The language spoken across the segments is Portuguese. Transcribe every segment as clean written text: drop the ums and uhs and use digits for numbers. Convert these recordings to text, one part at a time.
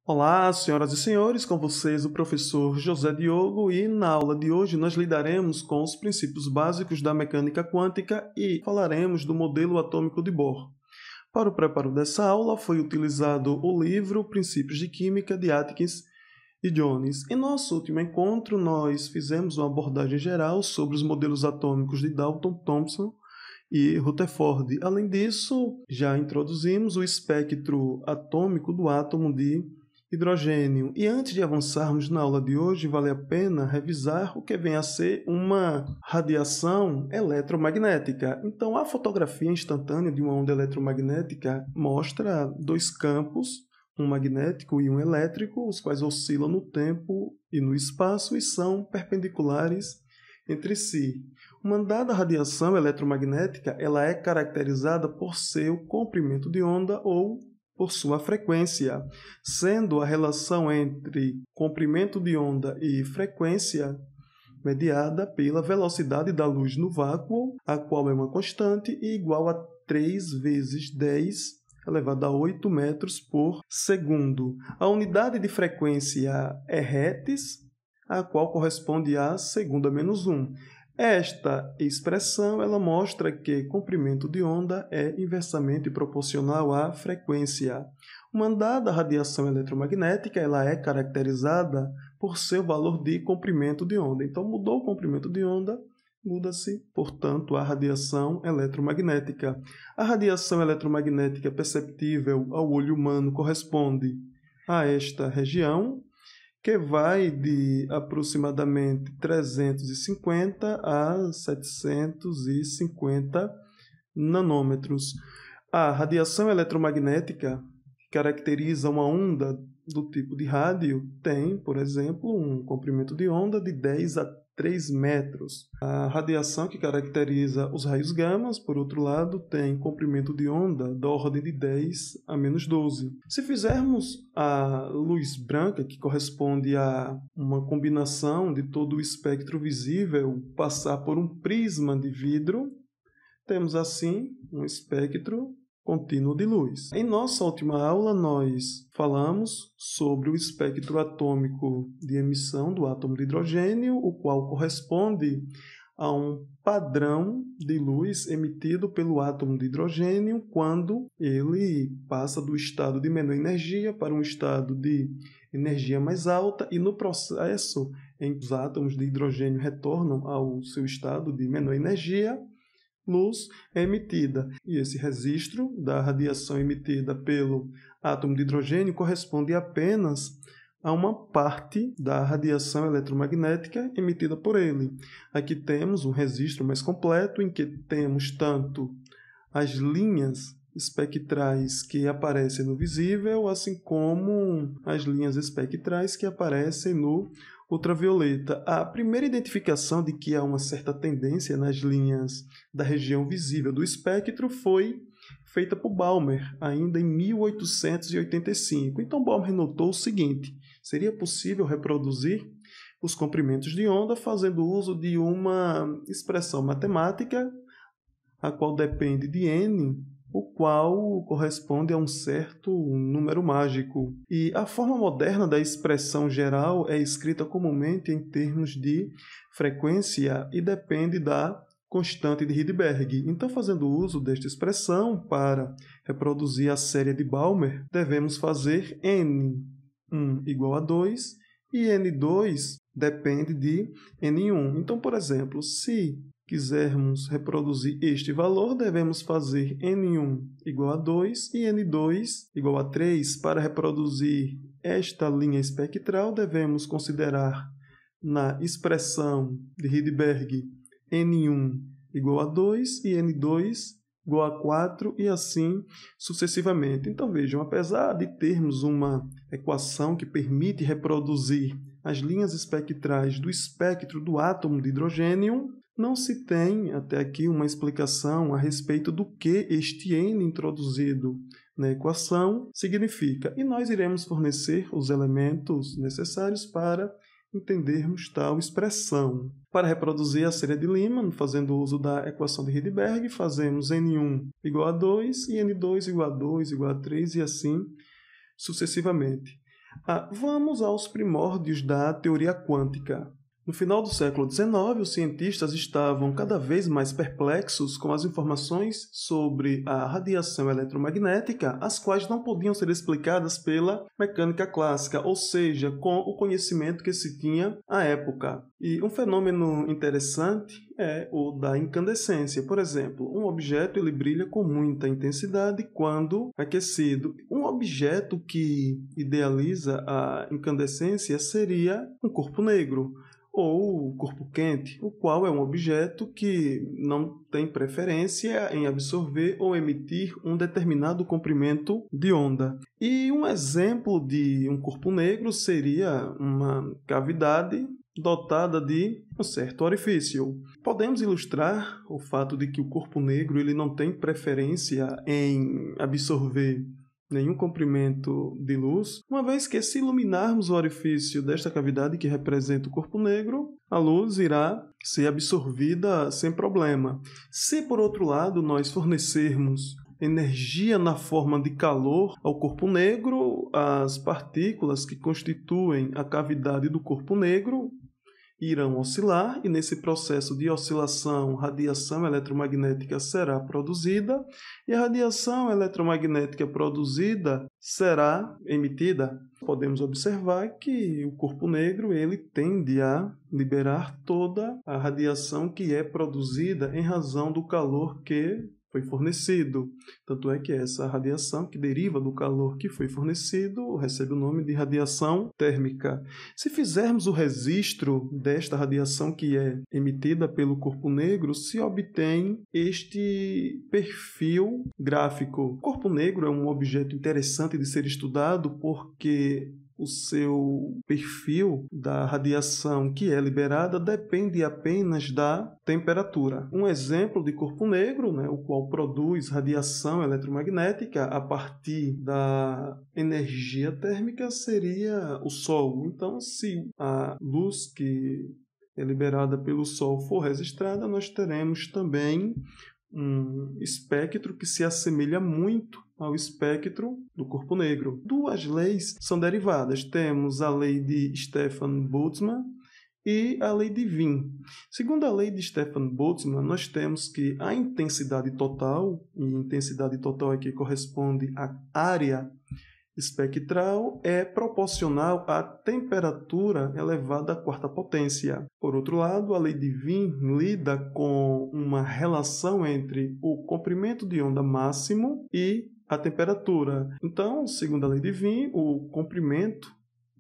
Olá, senhoras e senhores, com vocês o professor José Diogo e na aula de hoje nós lidaremos com os princípios básicos da mecânica quântica e falaremos do modelo atômico de Bohr. Para o preparo dessa aula foi utilizado o livro Princípios de Química de Atkins e Jones. Em nosso último encontro nós fizemos uma abordagem geral sobre os modelos atômicos de Dalton, Thomson e Rutherford. Além disso, já introduzimos o espectro atômico do átomo de hidrogênio. E antes de avançarmos na aula de hoje, vale a pena revisar o que vem a ser uma radiação eletromagnética. Então, a fotografia instantânea de uma onda eletromagnética mostra dois campos, um magnético e um elétrico, os quais oscilam no tempo e no espaço e são perpendiculares entre si. Uma dada radiação eletromagnética ela é caracterizada por seu comprimento de onda ou por sua frequência, sendo a relação entre comprimento de onda e frequência mediada pela velocidade da luz no vácuo, a qual é uma constante e igual a 3 vezes 10 elevado a 8 metros por segundo. A unidade de frequência é Hertz, a qual corresponde a segunda menos 1. Esta expressão ela mostra que comprimento de onda é inversamente proporcional à frequência. Uma dada radiação eletromagnética ela é caracterizada por seu valor de comprimento de onda. Então, mudou o comprimento de onda, muda-se, portanto, a radiação eletromagnética. A radiação eletromagnética perceptível ao olho humano corresponde a esta região, que vai de aproximadamente 350 a 750 nanômetros. A radiação eletromagnética, que caracteriza uma onda do tipo de rádio, tem, por exemplo, um comprimento de onda de 10 a 3 metros. A radiação que caracteriza os raios gamas, por outro lado, tem comprimento de onda da ordem de 10 a menos 12. Se fizermos a luz branca, que corresponde a uma combinação de todo o espectro visível, passar por um prisma de vidro, temos assim um espectro contínuo de luz. Em nossa última aula, nós falamos sobre o espectro atômico de emissão do átomo de hidrogênio, o qual corresponde a um padrão de luz emitido pelo átomo de hidrogênio quando ele passa do estado de menor energia para um estado de energia mais alta e no processo em que os átomos de hidrogênio retornam ao seu estado de menor energia, luz é emitida. E esse registro da radiação emitida pelo átomo de hidrogênio corresponde apenas a uma parte da radiação eletromagnética emitida por ele. Aqui temos um registro mais completo em que temos tanto as linhas espectrais que aparecem no visível, assim como as linhas espectrais que aparecem no ultravioleta. A primeira identificação de que há uma certa tendência nas linhas da região visível do espectro foi feita por Balmer, ainda em 1885. Então, Balmer notou o seguinte: seria possível reproduzir os comprimentos de onda fazendo uso de uma expressão matemática, a qual depende de n, o qual corresponde a um certo número mágico. E a forma moderna da expressão geral é escrita comumente em termos de frequência e depende da constante de Rydberg. Então, fazendo uso desta expressão para reproduzir a série de Balmer, devemos fazer n1 igual a 2 e n2 depende de n1. Então, por exemplo, se quisermos reproduzir este valor, devemos fazer n1 igual a 2 e n2 igual a 3. Para reproduzir esta linha espectral, devemos considerar na expressão de Rydberg n1 igual a 2 e n2 igual a 4 e assim sucessivamente. Então vejam, apesar de termos uma equação que permite reproduzir as linhas espectrais do espectro do átomo de hidrogênio, não se tem até aqui uma explicação a respeito do que este n introduzido na equação significa. E nós iremos fornecer os elementos necessários para entendermos tal expressão. Para reproduzir a série de Lyman, fazendo uso da equação de Rydberg, fazemos n1 igual a 2 e n2 igual a 2 igual a 3 e assim sucessivamente. Vamos aos primórdios da teoria quântica. No final do século XIX, os cientistas estavam cada vez mais perplexos com as informações sobre a radiação eletromagnética, as quais não podiam ser explicadas pela mecânica clássica, ou seja, com o conhecimento que se tinha à época. E um fenômeno interessante é o da incandescência. Por exemplo, um objeto ele brilha com muita intensidade quando aquecido. Um objeto que idealiza a incandescência seria um corpo negro ou corpo quente, o qual é um objeto que não tem preferência em absorver ou emitir um determinado comprimento de onda. E um exemplo de um corpo negro seria uma cavidade dotada de um certo orifício. Podemos ilustrar o fato de que o corpo negro ele não tem preferência em absorver nenhum comprimento de luz, uma vez que se iluminarmos o orifício desta cavidade que representa o corpo negro, a luz irá ser absorvida sem problema. Se, por outro lado, nós fornecermos energia na forma de calor ao corpo negro, as partículas que constituem a cavidade do corpo negro irão oscilar e nesse processo de oscilação, radiação eletromagnética será produzida e a radiação eletromagnética produzida será emitida. Podemos observar que o corpo negro ele tende a liberar toda a radiação que é produzida em razão do calor que foi fornecido. Tanto é que essa radiação que deriva do calor que foi fornecido recebe o nome de radiação térmica. Se fizermos o registro desta radiação que é emitida pelo corpo negro, se obtém este perfil gráfico. O corpo negro é um objeto interessante de ser estudado porque o seu perfil da radiação que é liberada depende apenas da temperatura. Um exemplo de corpo negro, o qual produz radiação eletromagnética a partir da energia térmica, seria o Sol. Então, se a luz que é liberada pelo Sol for registrada, nós teremos também um espectro que se assemelha muito ao espectro do corpo negro. Duas leis são derivadas. Temos a lei de Stefan Boltzmann e a lei de Wien. Segundo a lei de Stefan Boltzmann, nós temos que a intensidade total, e intensidade total aqui corresponde à área espectral, é proporcional à temperatura elevada à quarta potência. Por outro lado, a lei de Wien lida com uma relação entre o comprimento de onda máximo e a temperatura. Então, segundo a lei de Wien, o comprimento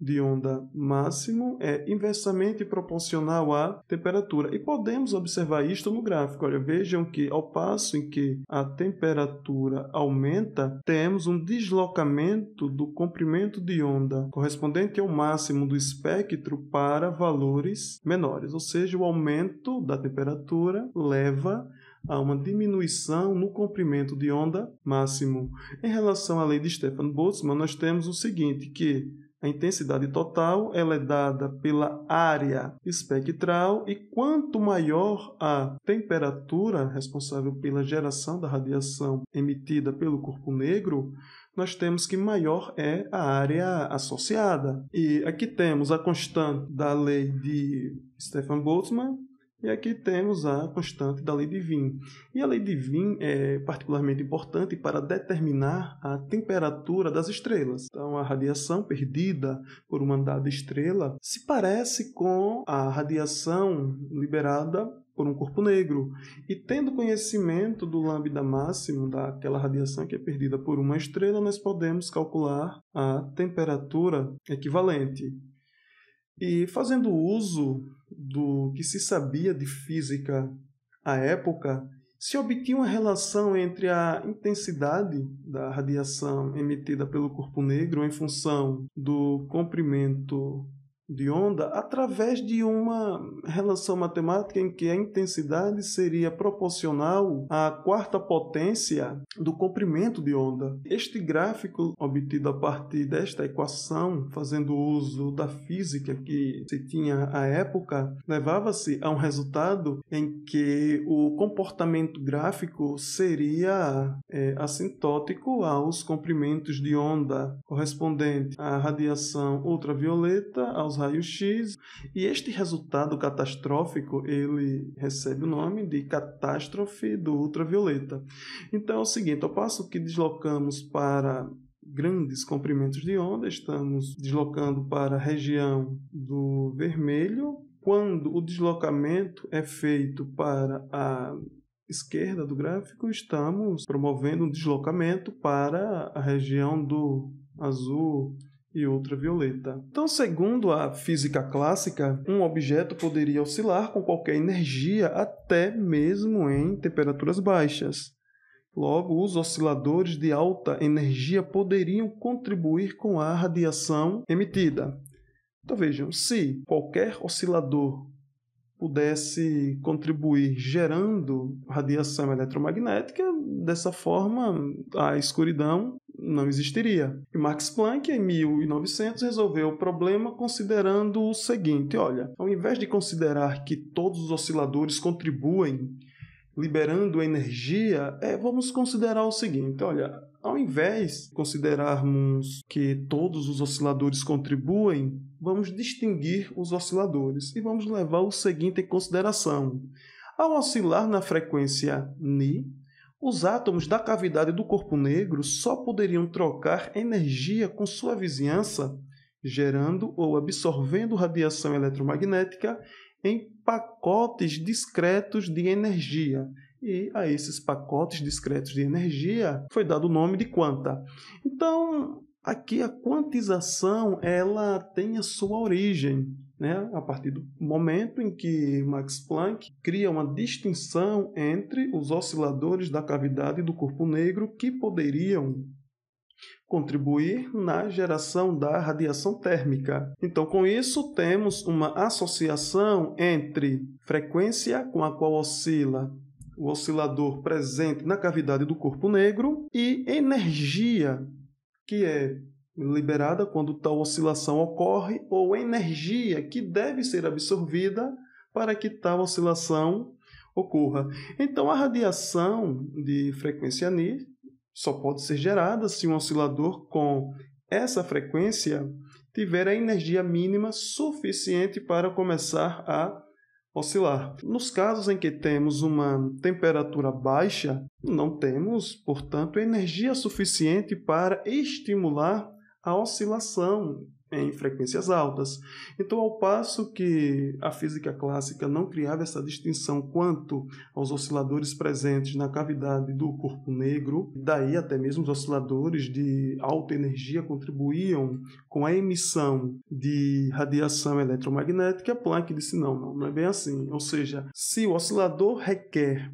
de onda máximo é inversamente proporcional à temperatura. E podemos observar isto no gráfico. Olha, vejam que ao passo em que a temperatura aumenta, temos um deslocamento do comprimento de onda correspondente ao máximo do espectro para valores menores. Ou seja, o aumento da temperatura leva a uma diminuição no comprimento de onda máximo. Em relação à lei de Stefan Boltzmann, nós temos o seguinte, que a intensidade total ela é dada pela área espectral e quanto maior a temperatura responsável pela geração da radiação emitida pelo corpo negro, nós temos que maior é a área associada. E aqui temos a constante da lei de Stefan Boltzmann, e aqui temos a constante da lei de Wien. E a lei de Wien é particularmente importante para determinar a temperatura das estrelas. Então, a radiação perdida por uma dada estrela se parece com a radiação liberada por um corpo negro. E tendo conhecimento do lambda máximo daquela radiação que é perdida por uma estrela, nós podemos calcular a temperatura equivalente. E fazendo uso do que se sabia de física à época, se obtinha uma relação entre a intensidade da radiação emitida pelo corpo negro em função do comprimento de onda através de uma relação matemática em que a intensidade seria proporcional à quarta potência do comprimento de onda. Este gráfico, obtido a partir desta equação, fazendo uso da física que se tinha à época, levava-se a um resultado em que o comportamento gráfico seria assintótico aos comprimentos de onda correspondente à radiação ultravioleta, aos raios-x, e este resultado catastrófico ele recebe o nome de catástrofe do ultravioleta. Então é o seguinte, ao passo que deslocamos para grandes comprimentos de onda, estamos deslocando para a região do vermelho. Quando o deslocamento é feito para a esquerda do gráfico, estamos promovendo um deslocamento para a região do azul e ultravioleta. Então, segundo a física clássica, um objeto poderia oscilar com qualquer energia até mesmo em temperaturas baixas. Logo, os osciladores de alta energia poderiam contribuir com a radiação emitida. Então vejam, se qualquer oscilador pudesse contribuir gerando radiação eletromagnética, dessa forma a escuridão não existiria. E Max Planck, em 1900, resolveu o problema considerando o seguinte, olha, ao invés de considerar que todos os osciladores contribuem liberando energia, vamos considerar o seguinte, olha, ao invés de considerarmos que todos os osciladores contribuem, vamos distinguir os osciladores e vamos levar o seguinte em consideração. Ao oscilar na frequência Ni, os átomos da cavidade do corpo negro só poderiam trocar energia com sua vizinhança, gerando ou absorvendo radiação eletromagnética em pacotes discretos de energia. E a esses pacotes discretos de energia foi dado o nome de quanta. Então, aqui a quantização ela tem a sua origem, a partir do momento em que Max Planck cria uma distinção entre os osciladores da cavidade do corpo negro que poderiam contribuir na geração da radiação térmica. Então, com isso, temos uma associação entre frequência com a qual oscila o oscilador presente na cavidade do corpo negro e energia que é liberada quando tal oscilação ocorre ou energia que deve ser absorvida para que tal oscilação ocorra. Então, a radiação de frequência Ni só pode ser gerada se um oscilador com essa frequência tiver a energia mínima suficiente para começar a oscilar. Nos casos em que temos uma temperatura baixa, não temos, portanto, energia suficiente para estimular a oscilação em frequências altas. Então, ao passo que a física clássica não criava essa distinção quanto aos osciladores presentes na cavidade do corpo negro, daí até mesmo os osciladores de alta energia contribuíam com a emissão de radiação eletromagnética, Planck disse não é bem assim. Ou seja, se o oscilador requer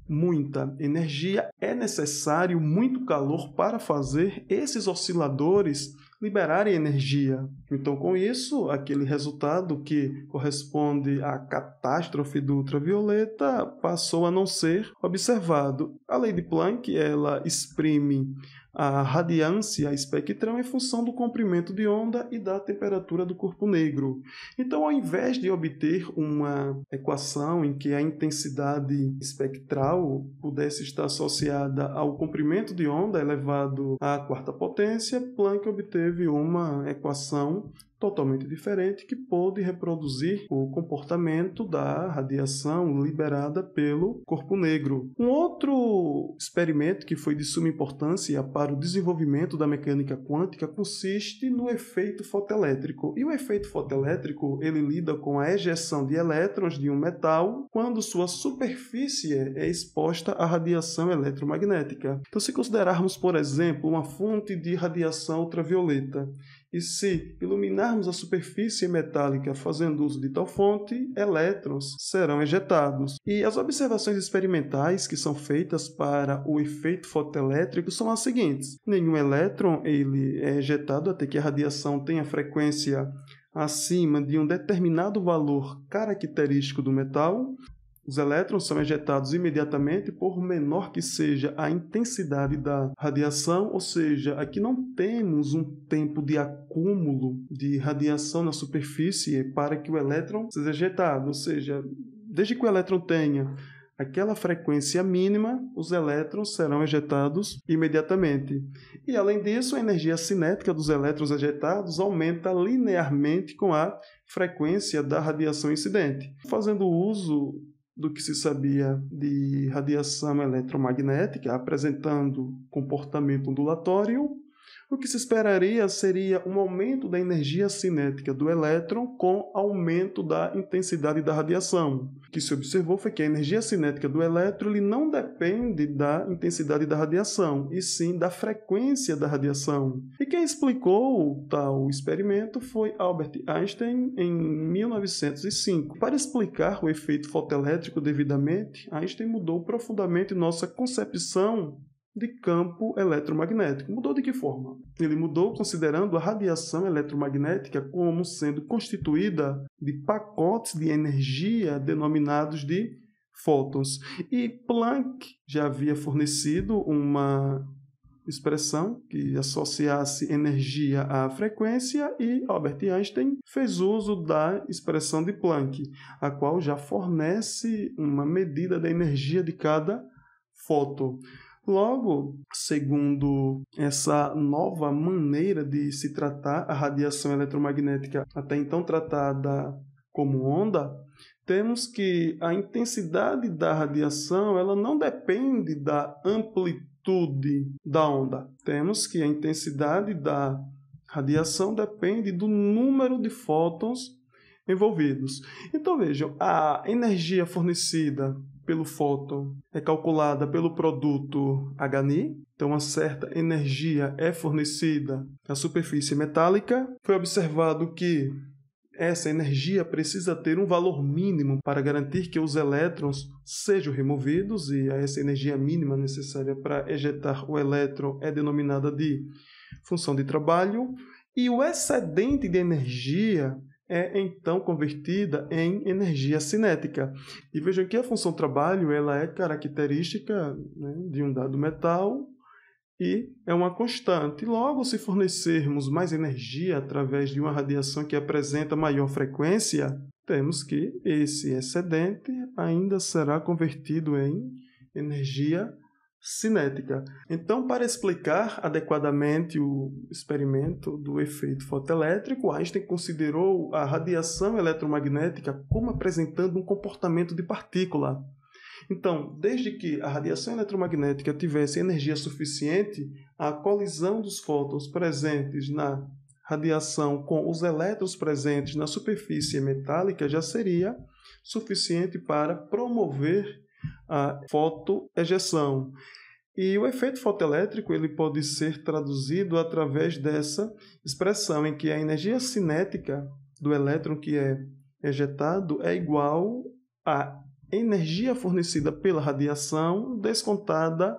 muita energia, é necessário muito calor para fazer esses osciladores liberarem energia. Então, com isso, aquele resultado que corresponde à catástrofe do ultravioleta passou a não ser observado. A lei de Planck, ela exprime a radiância espectral em função do comprimento de onda e da temperatura do corpo negro. Então, ao invés de obter uma equação em que a intensidade espectral pudesse estar associada ao comprimento de onda elevado à quarta potência, Planck obteve uma equação totalmente diferente que pôde reproduzir o comportamento da radiação liberada pelo corpo negro. Um outro experimento que foi de suma importância para o desenvolvimento da mecânica quântica consiste no efeito fotoelétrico. E o efeito fotoelétrico ele lida com a ejeção de elétrons de um metal quando sua superfície é exposta à radiação eletromagnética. Então, se considerarmos, por exemplo, uma fonte de radiação ultravioleta, e se iluminarmos a superfície metálica fazendo uso de tal fonte, elétrons serão ejetados. E as observações experimentais que são feitas para o efeito fotoelétrico são as seguintes. Nenhum elétron ele é ejetado até que a radiação tenha frequência acima de um determinado valor característico do metal, os elétrons são ejetados imediatamente, por menor que seja a intensidade da radiação, ou seja, aqui não temos um tempo de acúmulo de radiação na superfície para que o elétron seja ejetado, ou seja, desde que o elétron tenha aquela frequência mínima, os elétrons serão ejetados imediatamente. E, além disso, a energia cinética dos elétrons ejetados aumenta linearmente com a frequência da radiação incidente. Fazendo uso do que se sabia de radiação eletromagnética, apresentando comportamento ondulatório, o que se esperaria seria um aumento da energia cinética do elétron com aumento da intensidade da radiação. O que se observou foi que a energia cinética do elétron ele não depende da intensidade da radiação, e sim da frequência da radiação. E quem explicou tal experimento foi Albert Einstein em 1905. Para explicar o efeito fotoelétrico devidamente, Einstein mudou profundamente nossa concepção de campo eletromagnético. Mudou de que forma? Ele mudou considerando a radiação eletromagnética como sendo constituída de pacotes de energia denominados de fótons. E Planck já havia fornecido uma expressão que associasse energia à frequência, e Albert Einstein fez uso da expressão de Planck, a qual já fornece uma medida da energia de cada fóton. Logo, segundo essa nova maneira de se tratar a radiação eletromagnética, até então tratada como onda, temos que a intensidade da radiação ela não depende da amplitude da onda. Temos que a intensidade da radiação depende do número de fótons envolvidos. Então, vejam, a energia fornecida pelo fóton é calculada pelo produto Hni, então uma certa energia é fornecida à superfície metálica. Foi observado que essa energia precisa ter um valor mínimo para garantir que os elétrons sejam removidos, e essa energia mínima necessária para ejetar o elétron é denominada de função de trabalho, e o excedente de energia é então convertida em energia cinética. E vejam que a função trabalho ela é característica, de um dado metal e é uma constante. Logo, se fornecermos mais energia através de uma radiação que apresenta maior frequência, temos que esse excedente ainda será convertido em energia cinética. Então, para explicar adequadamente o experimento do efeito fotoelétrico, Einstein considerou a radiação eletromagnética como apresentando um comportamento de partícula. Então, desde que a radiação eletromagnética tivesse energia suficiente, a colisão dos fótons presentes na radiação com os elétrons presentes na superfície metálica já seria suficiente para promover a fotoejeção. E o efeito fotoelétrico ele pode ser traduzido através dessa expressão, em que a energia cinética do elétron que é ejetado é igual à energia fornecida pela radiação descontada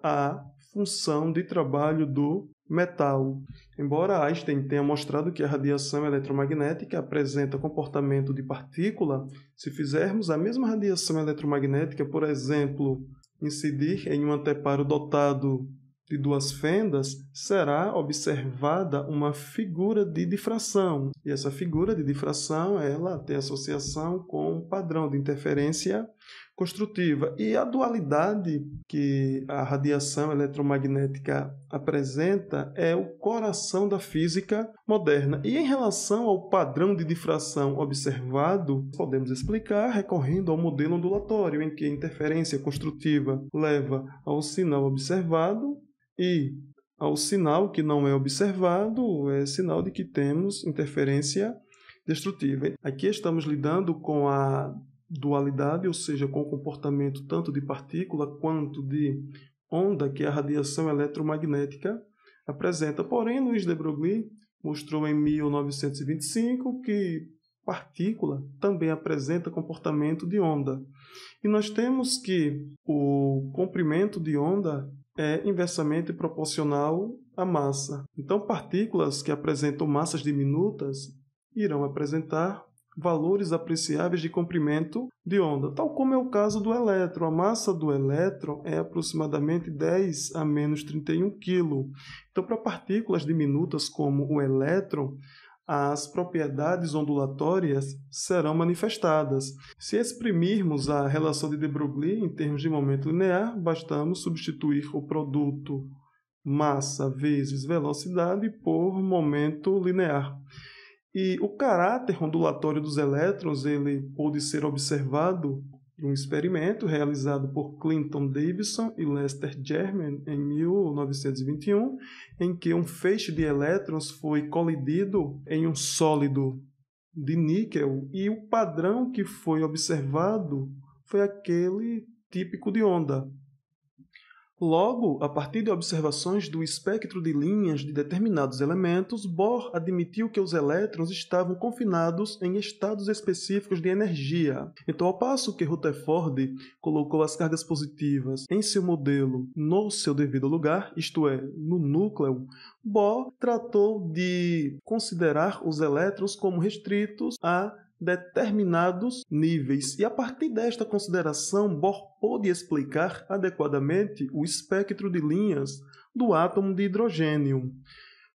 a função de trabalho do metal. Embora Einstein tenha mostrado que a radiação eletromagnética apresenta comportamento de partícula, se fizermos a mesma radiação eletromagnética, por exemplo, incidir em um anteparo dotado de duas fendas, será observada uma figura de difração. E essa figura de difração ela tem associação com um padrão de interferência construtiva. E a dualidade que a radiação eletromagnética apresenta é o coração da física moderna. E em relação ao padrão de difração observado, podemos explicar recorrendo ao modelo ondulatório, em que a interferência construtiva leva ao sinal observado e ao sinal que não é observado é sinal de que temos interferência destrutiva. Aqui estamos lidando com a dualidade, ou seja, com o comportamento tanto de partícula quanto de onda que a radiação eletromagnética apresenta. Porém, Louis de Broglie mostrou em 1925 que partícula também apresenta comportamento de onda. E nós temos que o comprimento de onda é inversamente proporcional à massa. Então, partículas que apresentam massas diminutas irão apresentar valores apreciáveis de comprimento de onda, tal como é o caso do elétron. A massa do elétron é aproximadamente 10 a menos 31 kg. Então, para partículas diminutas como o elétron, as propriedades ondulatórias serão manifestadas. Se exprimirmos a relação de de Broglie em termos de momento linear, bastamos substituir o produto massa vezes velocidade por momento linear. E o caráter ondulatório dos elétrons ele pôde ser observado em um experimento realizado por Clinton Davidson e Lester German em 1921, em que um feixe de elétrons foi colidido em um sólido de níquel e o padrão que foi observado foi aquele típico de onda. Logo, a partir de observações do espectro de linhas de determinados elementos, Bohr admitiu que os elétrons estavam confinados em estados específicos de energia. Então, ao passo que Rutherford colocou as cargas positivas em seu modelo no seu devido lugar, isto é, no núcleo, Bohr tratou de considerar os elétrons como restritos a determinados níveis. E a partir desta consideração, Bohr pôde explicar adequadamente o espectro de linhas do átomo de hidrogênio.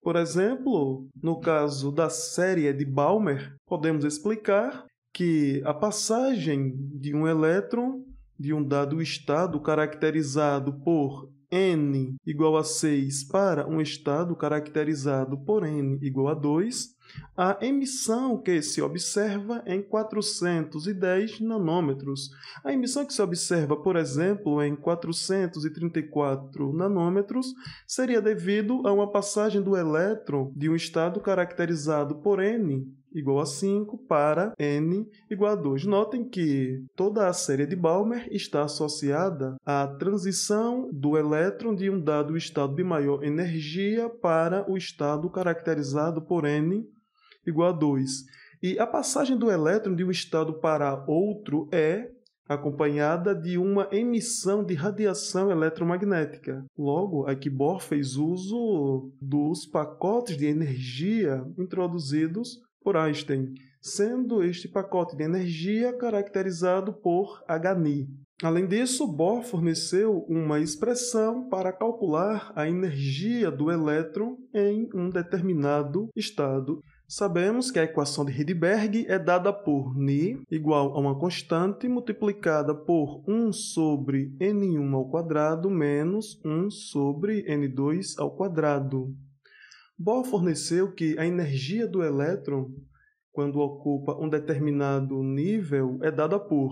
Por exemplo, no caso da série de Balmer, podemos explicar que a passagem de um elétron de um dado estado caracterizado por n igual a 6 para um estado caracterizado por n igual a 2, a emissão que se observa é em 410 nanômetros. A emissão que se observa, por exemplo, em 434 nanômetros, seria devido a uma passagem do elétron de um estado caracterizado por n igual a 5 para n igual a 2. Notem que toda a série de Balmer está associada à transição do elétron de um dado estado de maior energia para o estado caracterizado por n igual a 2. E a passagem do elétron de um estado para outro é acompanhada de uma emissão de radiação eletromagnética. Logo, aqui Bohr fez uso dos pacotes de energia introduzidos por Einstein, sendo este pacote de energia caracterizado por hν. Além disso, Bohr forneceu uma expressão para calcular a energia do elétron em um determinado estado. Sabemos que a equação de Rydberg é dada por Ni igual a uma constante multiplicada por 1 sobre n1 ao quadrado menos 1 sobre n2 ao quadrado. Bohr forneceu que a energia do elétron, quando ocupa um determinado nível, é dada por...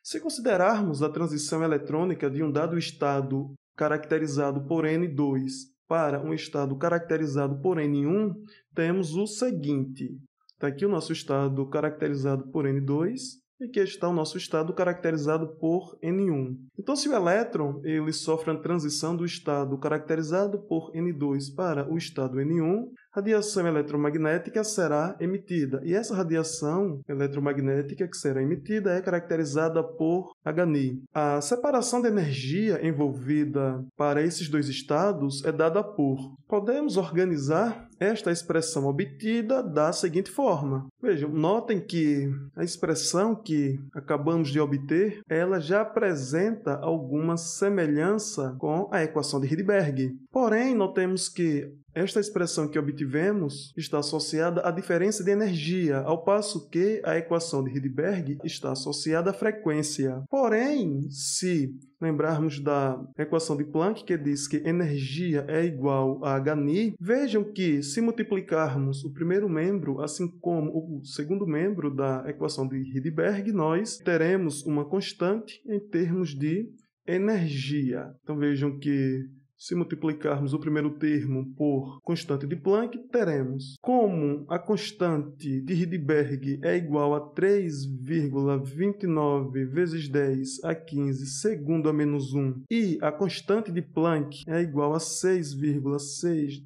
Se considerarmos a transição eletrônica de um dado estado caracterizado por N2 para um estado caracterizado por N1, temos o seguinte. Está aqui o nosso estado caracterizado por N2 e aqui está o nosso estado caracterizado por N1. Então, se o elétron ele sofre a transição do estado caracterizado por N2 para o estado N1, radiação eletromagnética será emitida. E essa radiação eletromagnética que será emitida é caracterizada por hν. A separação de energia envolvida para esses dois estados é dada por... Podemos organizar esta expressão obtida da seguinte forma. Vejam, notem que a expressão que acabamos de obter, ela já apresenta alguma semelhança com a equação de Rydberg. Porém, notemos que esta expressão que obtivemos está associada à diferença de energia, ao passo que a equação de Rydberg está associada à frequência. Porém, se lembrarmos da equação de Planck, que diz que energia é igual a hν, vejam que, se multiplicarmos o primeiro membro, assim como o segundo membro da equação de Rydberg, nós teremos uma constante em termos de energia. Então, vejam que, se multiplicarmos o primeiro termo por constante de Planck, teremos, como a constante de Rydberg é igual a 3,29 vezes 10 a 15 segundo a menos 1, e a constante de Planck é igual a 6,626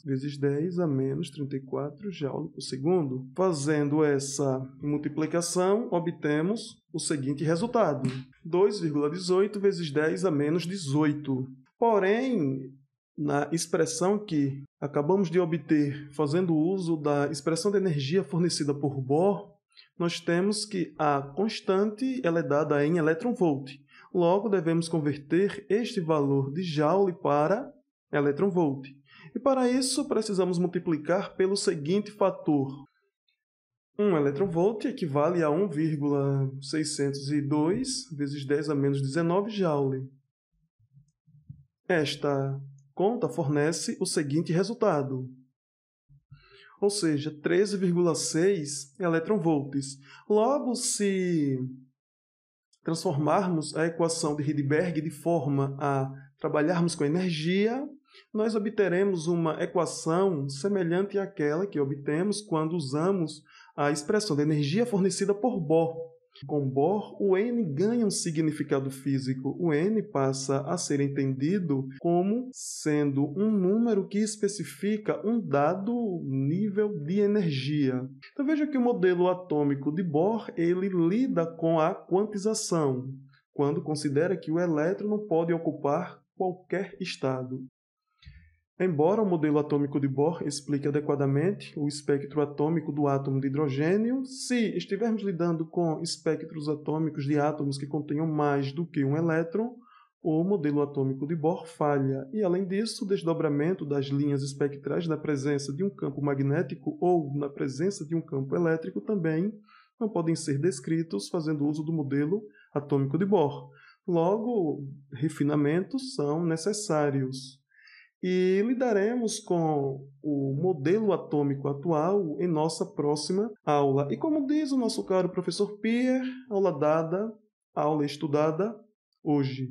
vezes 10 a menos 34 joules por segundo. Fazendo essa multiplicação, obtemos o seguinte resultado: 2,18 vezes 10 a menos 18. Porém, Na expressão que acabamos de obter fazendo uso da expressão de energia fornecida por Bohr, nós temos que a constante ela é dada em elétron-volt. Logo, devemos converter este valor de Joule para elétron-volt. E para isso, precisamos multiplicar pelo seguinte fator. 1 elétron-volt equivale a 1,602 vezes 10 a menos 19 Joule. Esta conta fornece o seguinte resultado, ou seja, 13,6 elétron-volts. Logo, se transformarmos a equação de Rydberg de forma a trabalharmos com energia, nós obteremos uma equação semelhante àquela que obtemos quando usamos a expressão de energia fornecida por Bohr. Com Bohr, o N ganha um significado físico. O N passa a ser entendido como sendo um número que especifica um dado nível de energia. Então veja que o modelo atômico de Bohr ele lida com a quantização, quando considera que o elétron não pode ocupar qualquer estado. Embora o modelo atômico de Bohr explique adequadamente o espectro atômico do átomo de hidrogênio, se estivermos lidando com espectros atômicos de átomos que contenham mais do que um elétron, o modelo atômico de Bohr falha. E, além disso, o desdobramento das linhas espectrais na presença de um campo magnético ou na presença de um campo elétrico também não podem ser descritos fazendo uso do modelo atômico de Bohr. Logo, refinamentos são necessários. E lidaremos com o modelo atômico atual em nossa próxima aula. E como diz o nosso caro professor Pierre, aula dada, aula estudada hoje.